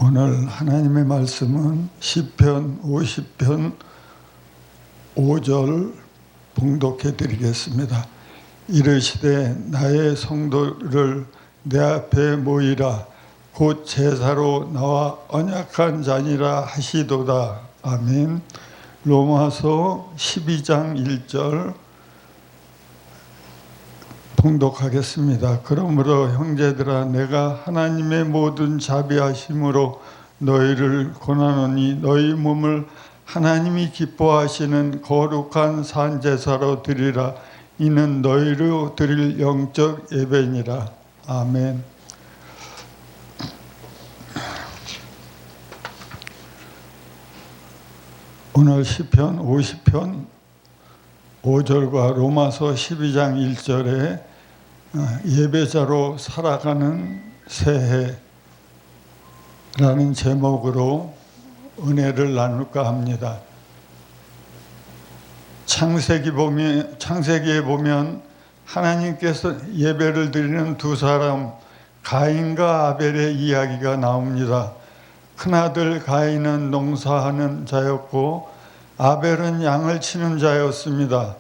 오늘 하나님의 말씀은 시편 50편 5절 봉독해 드리겠습니다. 이르시되 나의 성도를 내 앞에 모이라 곧 제사로 나와 언약한 자니라 하시도다. 아멘. 로마서 12장 1절 봉독하겠습니다. 그러므로 형제들아 내가 하나님의 모든 자비하심으로 너희를 권하노니 너희 몸을 하나님이 기뻐하시는 거룩한 산제사로 드리라. 이는 너희로 드릴 영적 예배니라. 아멘. 오늘 시편 50편 5절과 로마서 12장 1절에 예배자로 살아가는 새해라는 제목으로 은혜를 나눌까 합니다. 창세기에 보면 하나님께서 예배를 드리는 두 사람 가인과 아벨의 이야기가 나옵니다. 큰아들 가인은 농사하는 자였고 아벨은 양을 치는 자였습니다.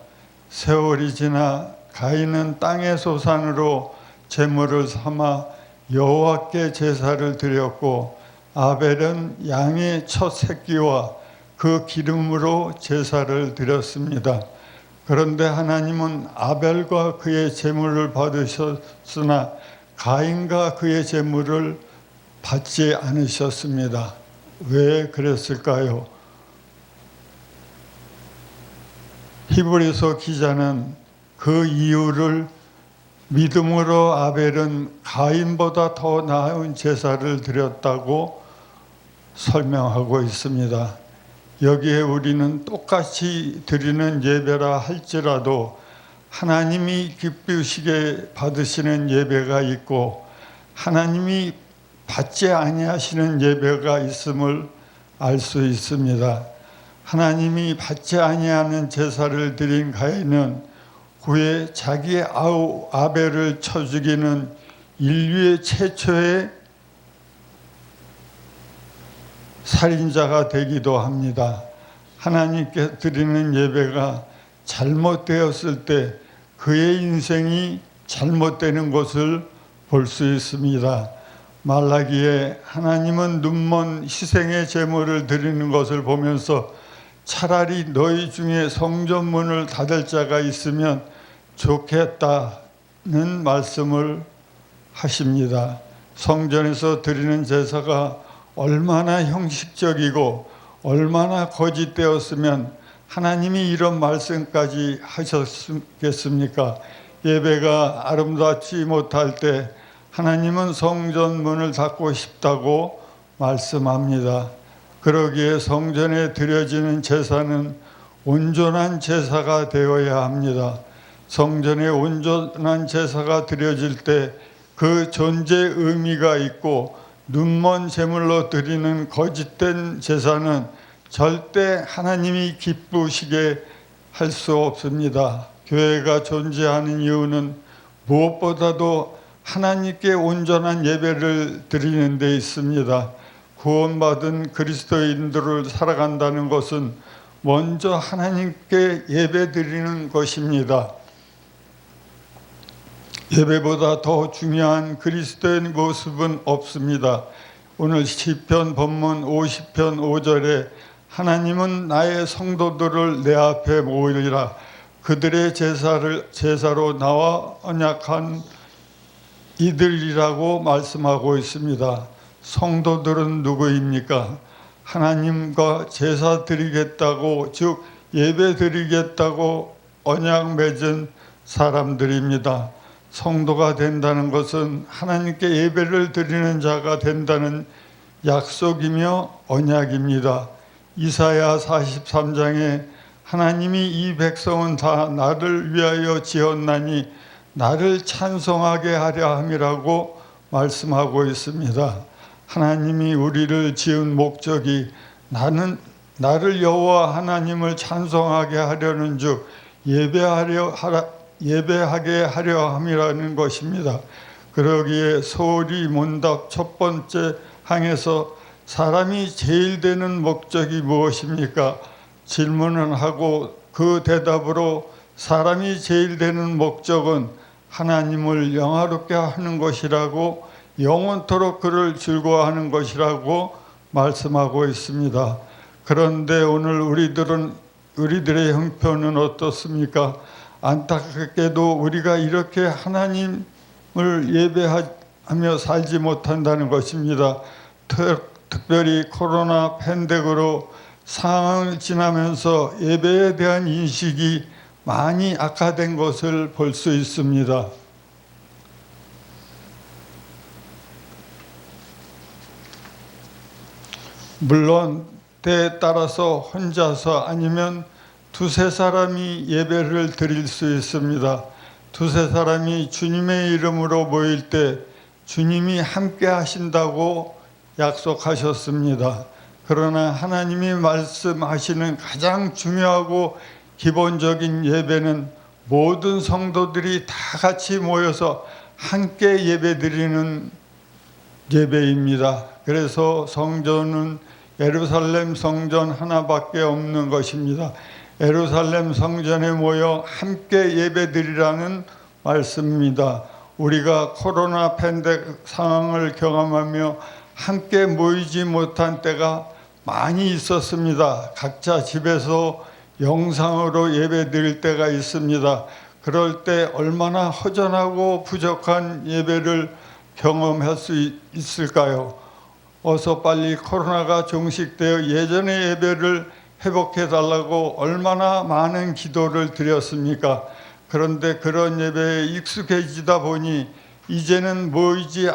세월이 지나 가인은 땅의 소산으로 제물을 삼아 여호와께 제사를 드렸고 아벨은 양의 첫 새끼와 그 기름으로 제사를 드렸습니다. 그런데 하나님은 아벨과 그의 제물을 받으셨으나 가인과 그의 제물을 받지 않으셨습니다. 왜 그랬을까요? 히브리서 기자는 그 이유를 믿음으로 아벨은 가인보다 더 나은 제사를 드렸다고 설명하고 있습니다. 여기에 우리는 똑같이 드리는 예배라 할지라도 하나님이 기쁘시게 받으시는 예배가 있고 하나님이 받지 아니하시는 예배가 있음을 알 수 있습니다. 하나님이 받지 아니하는 제사를 드린 가인은 후에 자기 아우 아벨을 쳐 죽이는 인류의 최초의 살인자가 되기도 합니다. 하나님께 드리는 예배가 잘못되었을 때 그의 인생이 잘못되는 것을 볼 수 있습니다. 말라기에 하나님은 눈먼 희생의 제물을 드리는 것을 보면서 차라리 너희 중에 성전 문을 닫을 자가 있으면 좋겠다는 말씀을 하십니다. 성전에서 드리는 제사가 얼마나 형식적이고 얼마나 거짓되었으면 하나님이 이런 말씀까지 하셨겠습니까? 예배가 아름답지 못할 때 하나님은 성전 문을 닫고 싶다고 말씀합니다. 그러기에 성전에 드려지는 제사는 온전한 제사가 되어야 합니다. 성전에 온전한 제사가 드려질 때 그 존재 의미가 있고 눈먼 제물로 드리는 거짓된 제사는 절대 하나님이 기쁘시게 할 수 없습니다. 교회가 존재하는 이유는 무엇보다도 하나님께 온전한 예배를 드리는 데 있습니다. 구원받은 그리스도인들을 살아간다는 것은 먼저 하나님께 예배드리는 것입니다. 예배보다 더 중요한 그리스도의 모습은 없습니다. 오늘 시편 본문 50편 5절에 하나님은 나의 성도들을 내 앞에 모이리라 그들의 제사로 나와 언약한 이들이라고 말씀하고 있습니다. 성도들은 누구입니까? 하나님과 제사 드리겠다고 즉 예배 드리겠다고 언약 맺은 사람들입니다. 성도가 된다는 것은 하나님께 예배를 드리는 자가 된다는 약속이며 언약입니다. 이사야 43장에 하나님이 이 백성은 다 나를 위하여 지었나니 나를 찬송하게 하려 함이라고 말씀하고 있습니다. 하나님이 우리를 지은 목적이 나를 여호와 하나님을 찬송하게 하려는 즉 예배하게 하려 함이라는 것입니다. 그러기에 소리 문답 첫 번째 항에서 사람이 제일 되는 목적이 무엇입니까? 질문을 하고 그 대답으로 사람이 제일 되는 목적은 하나님을 영화롭게 하는 것이라고, 영원토록 그를 즐거워하는 것이라고 말씀하고 있습니다. 그런데 오늘 우리들의 형편은 어떻습니까? 안타깝게도 우리가 이렇게 하나님을 예배하며 살지 못한다는 것입니다. 특별히 코로나 팬데믹으로 상황을 지나면서 예배에 대한 인식이 많이 악화된 것을 볼 수 있습니다. 물론 때에 따라서 혼자서 아니면 두세 사람이 예배를 드릴 수 있습니다. 두세 사람이 주님의 이름으로 모일 때 주님이 함께 하신다고 약속하셨습니다. 그러나 하나님이 말씀하시는 가장 중요하고 기본적인 예배는 모든 성도들이 다 같이 모여서 함께 예배드리는 예배입니다. 그래서 성전은 예루살렘 성전 하나밖에 없는 것입니다. 예루살렘 성전에 모여 함께 예배드리라는 말씀입니다. 우리가 코로나 팬데믹 상황을 경험하며 함께 모이지 못한 때가 많이 있었습니다. 각자 집에서 영상으로 예배드릴 때가 있습니다. 그럴 때 얼마나 허전하고 부족한 예배를 경험할 수 있을까요? 어서 빨리 코로나가 종식되어 예전의 예배를 회복해 달라고 얼마나 많은 기도를 드렸습니까? 그런데 그런 예배에 익숙해지다 보니 이제는 모이지를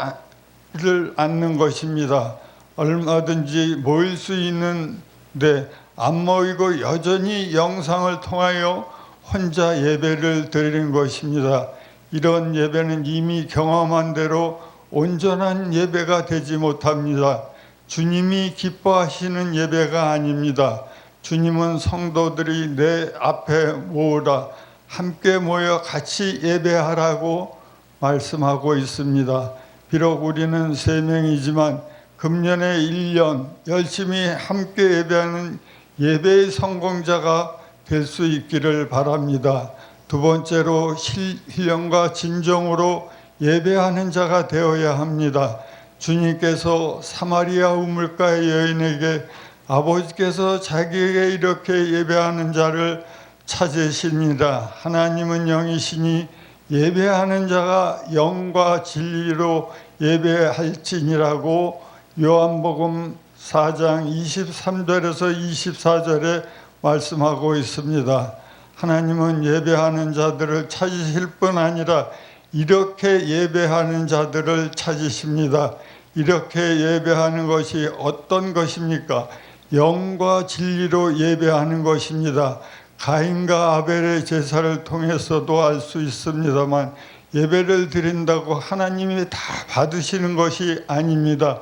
않는 것입니다. 얼마든지 모일 수 있는데 안 모이고 여전히 영상을 통하여 혼자 예배를 드리는 것입니다. 이런 예배는 이미 경험한 대로 온전한 예배가 되지 못합니다. 주님이 기뻐하시는 예배가 아닙니다. 주님은 성도들이 내 앞에 모으라, 함께 모여 같이 예배하라고 말씀하고 있습니다. 비록 우리는 3명이지만 금년에 1년 열심히 함께 예배하는 예배의 성공자가 될 수 있기를 바랍니다. 두 번째로 신령과 진정으로 예배하는 자가 되어야 합니다. 주님께서 사마리아 우물가의 여인에게 아버지께서 자기에게 이렇게 예배하는 자를 찾으시니라. 하나님은 영이시니 예배하는 자가 영과 진리로 예배할지니라고 요한복음 4장 23절에서 24절에 말씀하고 있습니다. 하나님은 예배하는 자들을 찾으실 뿐 아니라 이렇게 예배하는 자들을 찾으십니다. 이렇게 예배하는 것이 어떤 것입니까? 영과 진리로 예배하는 것입니다. 가인과 아벨의 제사를 통해서도 알 수 있습니다만 예배를 드린다고 하나님이 다 받으시는 것이 아닙니다.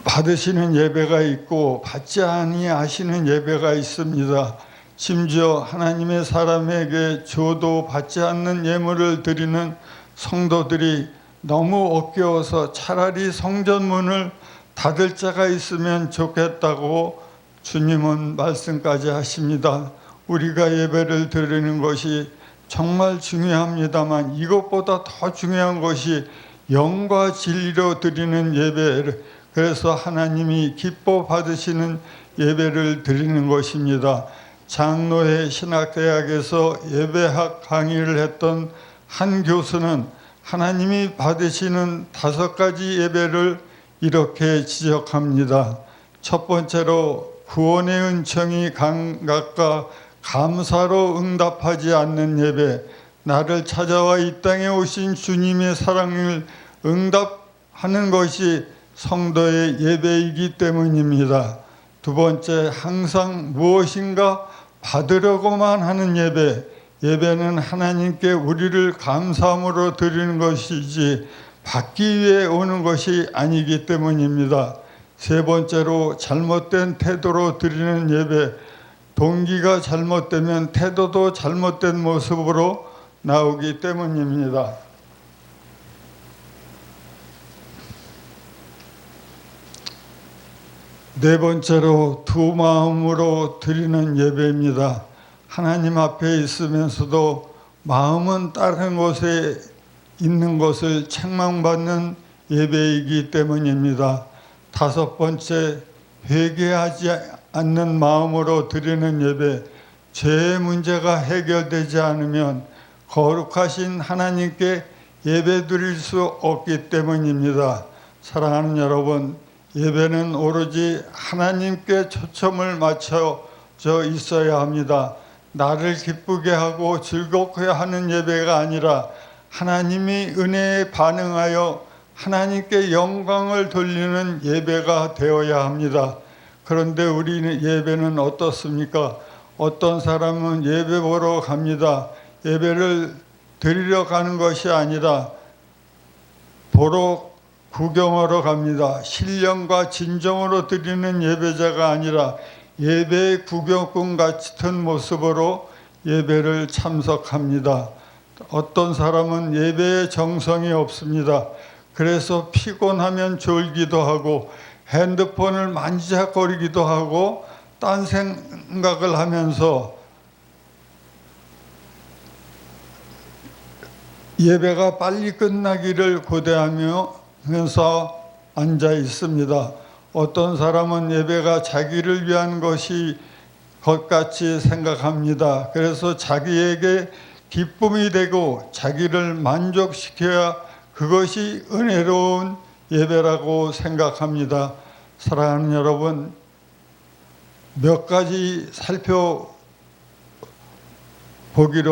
받으시는 예배가 있고 받지 아니하시는 예배가 있습니다. 심지어 하나님의 사람에게 줘도 받지 않는 예물을 드리는 성도들이 너무 억겨워서 차라리 성전문을 닫을 자가 있으면 좋겠다고 주님은 말씀까지 하십니다. 우리가 예배를 드리는 것이 정말 중요합니다만 이것보다 더 중요한 것이 영과 진리로 드리는 예배를, 그래서 하나님이 기뻐 받으시는 예배를 드리는 것입니다. 장로회 신학대학에서 예배학 강의를 했던 한 교수는 하나님이 받으시는 5가지 예배를 이렇게 지적합니다. 첫 번째로 구원의 은총이 감각과 감사로 응답하지 않는 예배, 나를 찾아와 이 땅에 오신 주님의 사랑을 응답하는 것이 성도의 예배이기 때문입니다. 두 번째, 항상 무엇인가 받으려고만 하는 예배. 예배는 하나님께 우리를 감사함으로 드리는 것이지 받기 위해 오는 것이 아니기 때문입니다. 세 번째로, 잘못된 태도로 드리는 예배. 동기가 잘못되면 태도도 잘못된 모습으로 나오기 때문입니다. 네 번째로 두 마음으로 드리는 예배입니다. 하나님 앞에 있으면서도 마음은 다른 곳에 있는 것을 책망받는 예배이기 때문입니다. 다섯 번째, 회개하지 않는 마음으로 드리는 예배. 죄의 문제가 해결되지 않으면 거룩하신 하나님께 예배 드릴 수 없기 때문입니다. 사랑하는 여러분, 예배는 오로지 하나님께 초점을 맞춰져 있어야 합니다. 나를 기쁘게 하고 즐겁게 하는 예배가 아니라 하나님이 은혜에 반응하여 하나님께 영광을 돌리는 예배가 되어야 합니다. 그런데 우리 예배는 어떻습니까? 어떤 사람은 예배 보러 갑니다. 예배를 드리러 가는 것이 아니라 보러 구경하러 갑니다. 신령과 진정으로 드리는 예배자가 아니라 예배의 구경꾼 같은 모습으로 예배를 참석합니다. 어떤 사람은 예배에 정성이 없습니다. 그래서 피곤하면 졸기도 하고 핸드폰을 만지작거리기도 하고 딴 생각을 하면서 예배가 빨리 끝나기를 고대하면서 앉아 있습니다. 어떤 사람은 예배가 자기를 위한 것 같이 생각합니다. 그래서 자기에게 기쁨이 되고 자기를 만족시켜야 그것이 은혜로운 예배라고 생각합니다. 사랑하는 여러분, 몇 가지 살펴보기로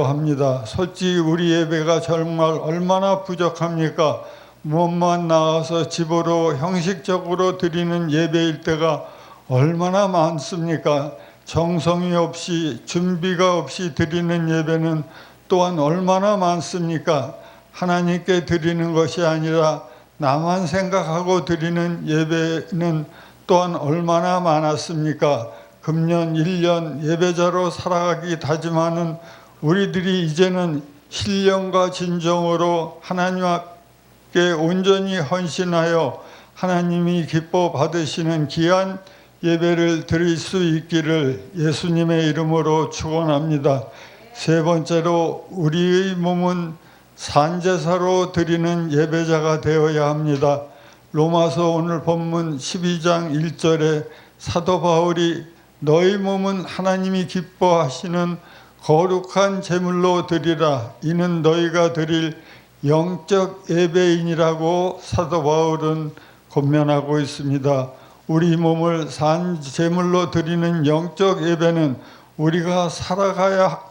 합니다. 솔직히 우리 예배가 정말 얼마나 부족합니까? 몸만 나와서 집으로 형식적으로 드리는 예배일 때가 얼마나 많습니까? 정성이 없이 준비가 없이 드리는 예배는 또한 얼마나 많습니까? 하나님께 드리는 것이 아니라 나만 생각하고 드리는 예배는 또한 얼마나 많았습니까? 금년 1년 예배자로 살아가기 다짐하는 우리들이 이제는 신령과 진정으로 하나님 앞에 온전히 헌신하여 하나님이 기뻐 받으시는 귀한 예배를 드릴 수 있기를 예수님의 이름으로 축원합니다. 세 번째로 우리의 몸은 산제사로 드리는 예배자가 되어야 합니다. 로마서 오늘 본문 12장 1절에 사도 바울이 너희 몸은 하나님이 기뻐하시는 거룩한 제물로 드리라. 이는 너희가 드릴 영적 예배인이라고 사도 바울은 권면하고 있습니다. 우리 몸을 산 제물로 드리는 영적 예배는 우리가 살아가야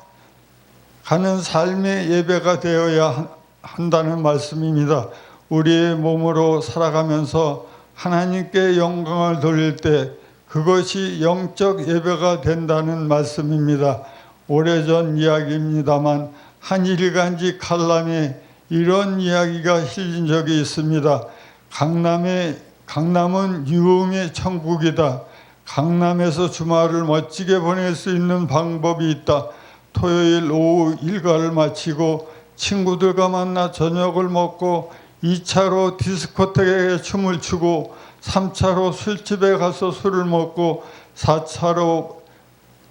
하는 삶의 예배가 되어야 한다는 말씀입니다. 우리의 몸으로 살아가면서 하나님께 영광을 돌릴 때 그것이 영적 예배가 된다는 말씀입니다. 오래전 이야기입니다만 한 일간지 칼럼에 이런 이야기가 실린 적이 있습니다. 강남은 유흥의 천국이다. 강남에서 주말을 멋지게 보낼 수 있는 방법이 있다. 토요일 오후 일과를 마치고 친구들과 만나 저녁을 먹고 2차로 디스코텍에 춤을 추고 3차로 술집에 가서 술을 먹고 4차로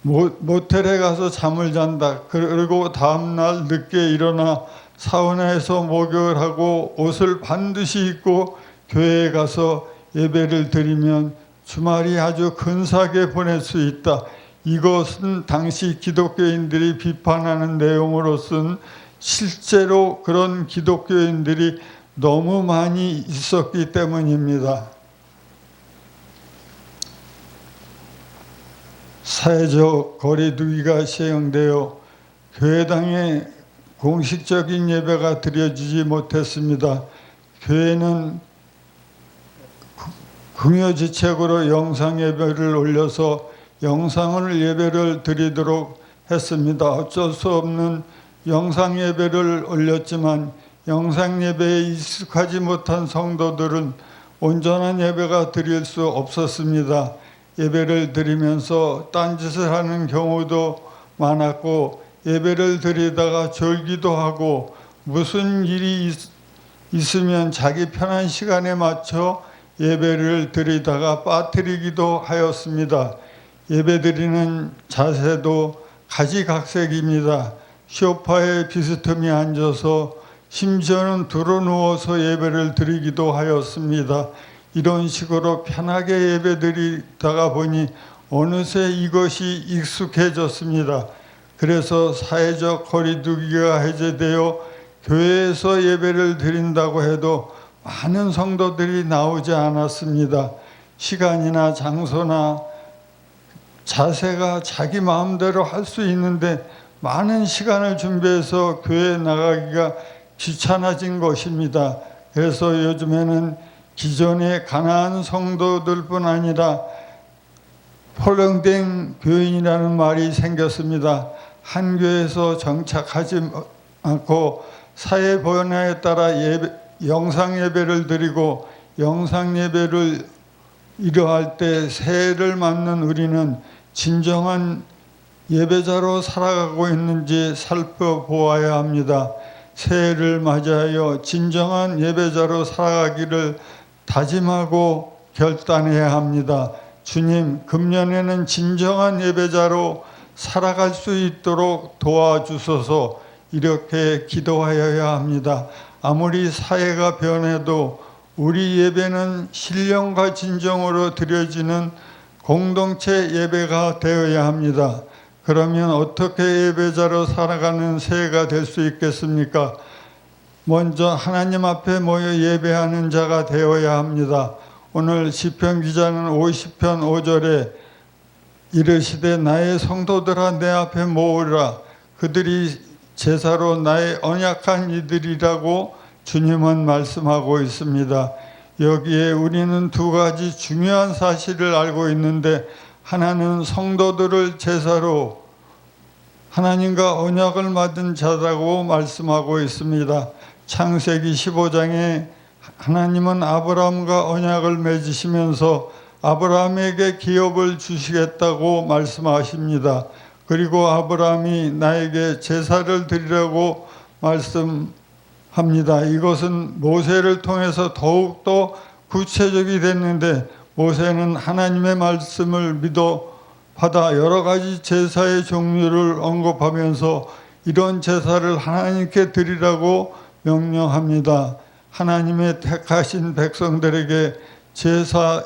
모텔에 가서 잠을 잔다. 그리고 다음날 늦게 일어나 사우나에서 목욕을 하고 옷을 반드시 입고 교회에 가서 예배를 드리면 주말이 아주 근사하게 보낼 수 있다. 이것은 당시 기독교인들이 비판하는 내용으로서는 실제로 그런 기독교인들이 너무 많이 있었기 때문입니다. 사회적 거리두기가 시행되어 교회당에 공식적인 예배가 드려지지 못했습니다. 교회는 긍휼지책으로 영상 예배를 올려서 영상을 예배를 드리도록 했습니다. 어쩔 수 없는 영상 예배를 올렸지만 영상 예배에 익숙하지 못한 성도들은 온전한 예배가 드릴 수 없었습니다. 예배를 드리면서 딴짓을 하는 경우도 많았고 예배를 드리다가 졸기도 하고 무슨 일이 있으면 자기 편한 시간에 맞춰 예배를 드리다가 빠뜨리기도 하였습니다. 예배드리는 자세도 가지각색입니다. 소파에 비스듬히 앉아서 심지어는 드러누워서 예배를 드리기도 하였습니다. 이런 식으로 편하게 예배드리다가 보니 어느새 이것이 익숙해졌습니다. 그래서 사회적 거리두기가 해제되어 교회에서 예배를 드린다고 해도 많은 성도들이 나오지 않았습니다. 시간이나 장소나 자세가 자기 마음대로 할 수 있는데 많은 시간을 준비해서 교회에 나가기가 귀찮아진 것입니다. 그래서 요즘에는 기존의 가난한 성도들뿐 아니라 홀령된 교인이라는 말이 생겼습니다. 한 교회에서 정착하지 않고 사회 변화에 따라 영상 예배를 드리고 영상 예배를 이루할 때 새해를 맞는 우리는 진정한 예배자로 살아가고 있는지 살펴보아야 합니다. 새해를 맞이하여 진정한 예배자로 살아가기를 다짐하고 결단해야 합니다. 주님, 금년에는 진정한 예배자로 살아갈 수 있도록 도와주소서. 이렇게 기도하여야 합니다. 아무리 사회가 변해도 우리 예배는 신령과 진정으로 드려지는 공동체 예배가 되어야 합니다. 그러면 어떻게 예배자로 살아가는 새해가 될 수 있겠습니까? 먼저 하나님 앞에 모여 예배하는 자가 되어야 합니다. 오늘 시편 기자는 50편 5절에 이르시되 나의 성도들아 내 앞에 모으라. 그들이 제사로 나의 언약한 이들이라고 주님은 말씀하고 있습니다. 여기에 우리는 두 가지 중요한 사실을 알고 있는데, 하나는 성도들을 제사로 하나님과 언약을 맺은 자라고 말씀하고 있습니다. 창세기 15장에 하나님은 아브라함과 언약을 맺으시면서 아브라함에게 기업을 주시겠다고 말씀하십니다. 그리고 아브라함이 나에게 제사를 드리라고 말씀합니다. 이것은 모세를 통해서 더욱더 구체적이 됐는데, 모세는 하나님의 말씀을 믿어 받아 여러 가지 제사의 종류를 언급하면서 이런 제사를 하나님께 드리라고 명령합니다. 하나님의 택하신 백성들에게 제사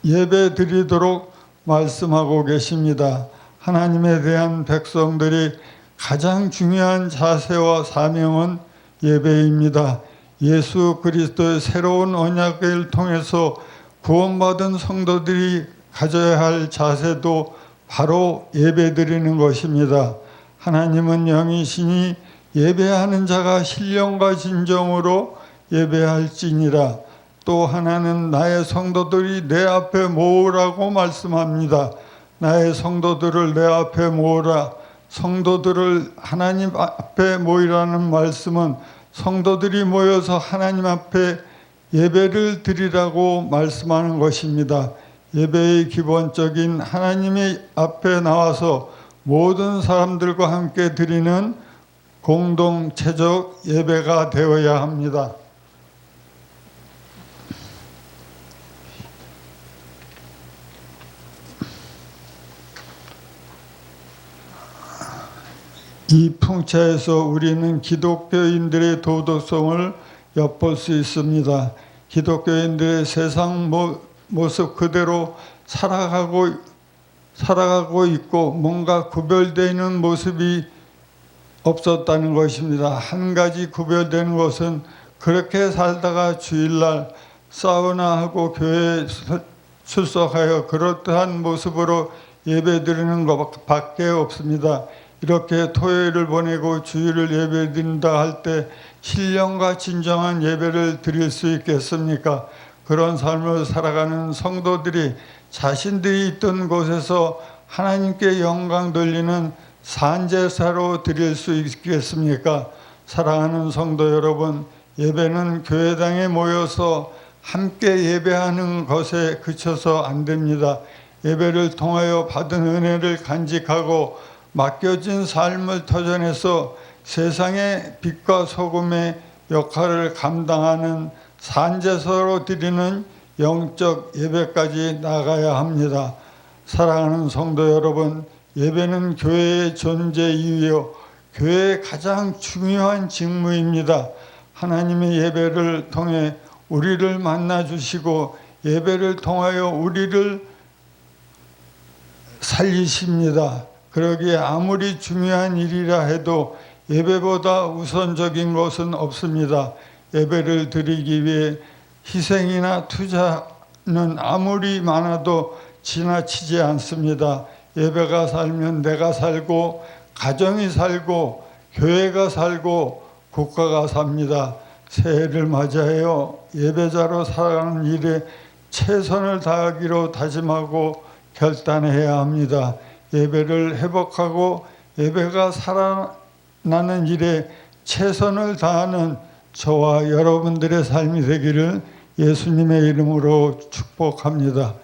예배 드리도록 말씀하고 계십니다. 하나님에 대한 백성들이 가장 중요한 자세와 사명은 예배입니다. 예수 그리스도의 새로운 언약을 통해서 구원받은 성도들이 가져야 할 자세도 바로 예배 드리는 것입니다. 하나님은 영이시니 예배하는 자가 신령과 진정으로 예배할지니라. 또 하나는 나의 성도들이 내 앞에 모으라고 말씀합니다. 나의 성도들을 내 앞에 모으라. 성도들을 하나님 앞에 모이라는 말씀은 성도들이 모여서 하나님 앞에 예배를 드리라고 말씀하는 것입니다. 예배의 기본적인 하나님의 앞에 나와서 모든 사람들과 함께 드리는 공동체적 예배가 되어야 합니다. 이 풍차에서 우리는 기독교인들의 도덕성을 엿볼 수 있습니다. 기독교인들의 세상 모습 그대로 살아가고 있고 뭔가 구별되는 모습이 없었다는 것입니다. 한 가지 구별되는 것은 그렇게 살다가 주일날 사우나하고 교회에 출석하여 그렇다한 모습으로 예배드리는 것밖에 없습니다. 이렇게 토요일을 보내고 주일을 예배드린다 할 때 신령과 진정한 예배를 드릴 수 있겠습니까? 그런 삶을 살아가는 성도들이 자신들이 있던 곳에서 하나님께 영광 돌리는 산제사로 드릴 수 있겠습니까? 사랑하는 성도 여러분, 예배는 교회당에 모여서 함께 예배하는 것에 그쳐서 안 됩니다. 예배를 통하여 받은 은혜를 간직하고 맡겨진 삶을 터전해서 세상의 빛과 소금의 역할을 감당하는 산제사로 드리는 영적 예배까지 나가야 합니다. 사랑하는 성도 여러분, 예배는 교회의 존재 이유요 교회의 가장 중요한 직무입니다. 하나님의 예배를 통해 우리를 만나 주시고 예배를 통하여 우리를 살리십니다. 그러기에 아무리 중요한 일이라 해도 예배보다 우선적인 것은 없습니다. 예배를 드리기 위해 희생이나 투자는 아무리 많아도 지나치지 않습니다. 예배가 살면 내가 살고 가정이 살고 교회가 살고 국가가 삽니다. 새해를 맞이하여 예배자로 살아가는 일에 최선을 다하기로 다짐하고 결단해야 합니다. 예배를 회복하고 예배가 살아나는 일에 최선을 다하는 저와 여러분들의 삶이 되기를 예수님의 이름으로 축복합니다.